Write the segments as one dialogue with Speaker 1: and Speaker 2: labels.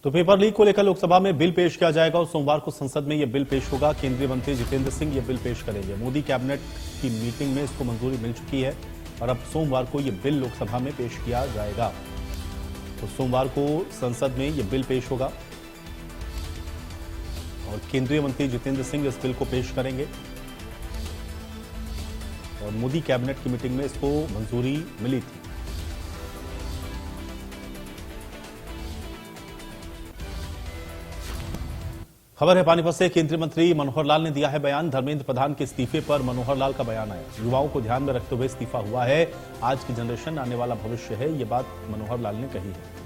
Speaker 1: तो paper leak को लेकर लोकसभा में बिल पेश किया जाएगा और सोमवार को संसद में यह बिल पेश होगा। केंद्रीय मंत्री जितेंद्र सिंह यह बिल पेश करेंगे। मोदी कैबिनेट की मीटिंग में इसको मंजूरी मिल चुकी है और अब सोमवार को यह बिल लोकसभा में पेश किया जाएगा। तो सोमवार को संसद में यह बिल पेश होगा और केंद्रीय मंत्री जितेंद्र सिंह इस बिल को पेश करेंगे और मोदी कैबिनेट की मीटिंग में इसको मंजूरी मिली थी। खबर है पानीपत से। केंद्रीय मंत्री मनोहर लाल ने दिया है बयान। धर्मेंद्र प्रधान के इस्तीफे पर मनोहर लाल का बयान आया। युवाओं को ध्यान में रखते हुए इस्तीफा हुआ है। आज की जनरेशन आने वाला भविष्य है, ये बात मनोहर लाल ने कही है।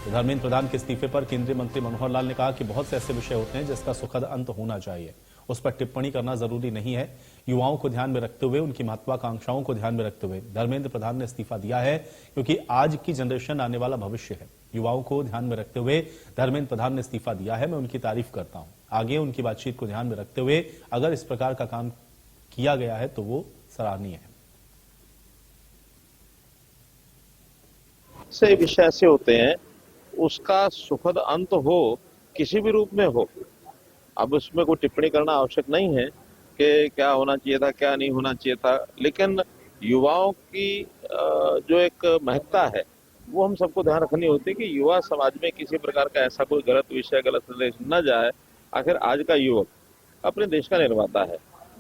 Speaker 1: तो धर्मेंद्र प्रधान के इस्तीफे पर केंद्रीय मंत्री मनोहर लाल ने कहा कि बहुत से ऐसे विषय होते हैं जिसका सुखद अंत होना चाहिए, उस पर टिप्पणी करना जरूरी नहीं है। युवाओं को ध्यान में रखते हुए, उनकी महत्वाकांक्षाओं को ध्यान में रखते हुए धर्मेंद्र प्रधान ने इस्तीफा दिया है, क्योंकि आज की जनरेशन आने वाला भविष्य है। युवाओं को ध्यान में रखते हुए धर्मेंद्र प्रधान ने इस्तीफा दिया है। मैं उनकी तारीफ करता हूं। आगे उनकी बातचीत को ध्यान में रखते हुए अगर इस प्रकार का काम किया गया है तो वो सराहनीय है।
Speaker 2: से विषय ऐसे होते हैं, उसका सुखद अंत हो, किसी भी रूप में हो। अब उसमें कोई टिप्पणी करना आवश्यक नहीं है कि क्या होना चाहिए था, क्या नहीं होना चाहिए था, लेकिन युवाओं की जो एक महत्ता है वो हम सबको ध्यान रखनी होती है कि युवा समाज में किसी प्रकार का ऐसा कोई गलत विषय, गलत संदेश न जाए। आखिर आज का युवक अपने देश का निर्माता है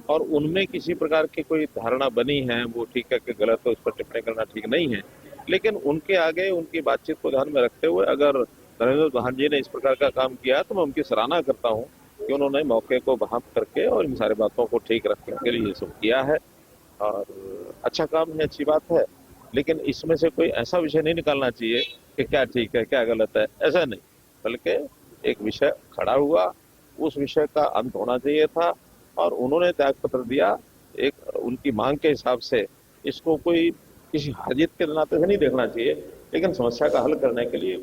Speaker 2: और उनमें किसी प्रकार की कोई धारणा बनी है, वो ठीक है कि गलत है, उस पर टिप्पणी करना ठीक नहीं है। लेकिन उनके आगे उनकी बातचीत को ध्यान में रखते हुए अगर धर्मेंद्र प्रधान जी ने इस प्रकार का काम किया तो मैं उनकी सराहना करता हूँ कि उन्होंने मौके को बहाल करके और इन सारी बातों को ठीक रखने के लिए ये सब किया है। और अच्छा काम है, अच्छी बात है, लेकिन इसमें से कोई ऐसा विषय नहीं निकालना चाहिए कि क्या ठीक है, क्या गलत है, ऐसा नहीं। बल्कि एक विषय खड़ा हुआ, उस विषय का अंत होना चाहिए था और उन्होंने त्याग पत्र दिया। एक उनकी मांग के हिसाब से इसको कोई किसी हार जीत के नाते से नहीं देखना चाहिए, लेकिन समस्या का हल करने के लिए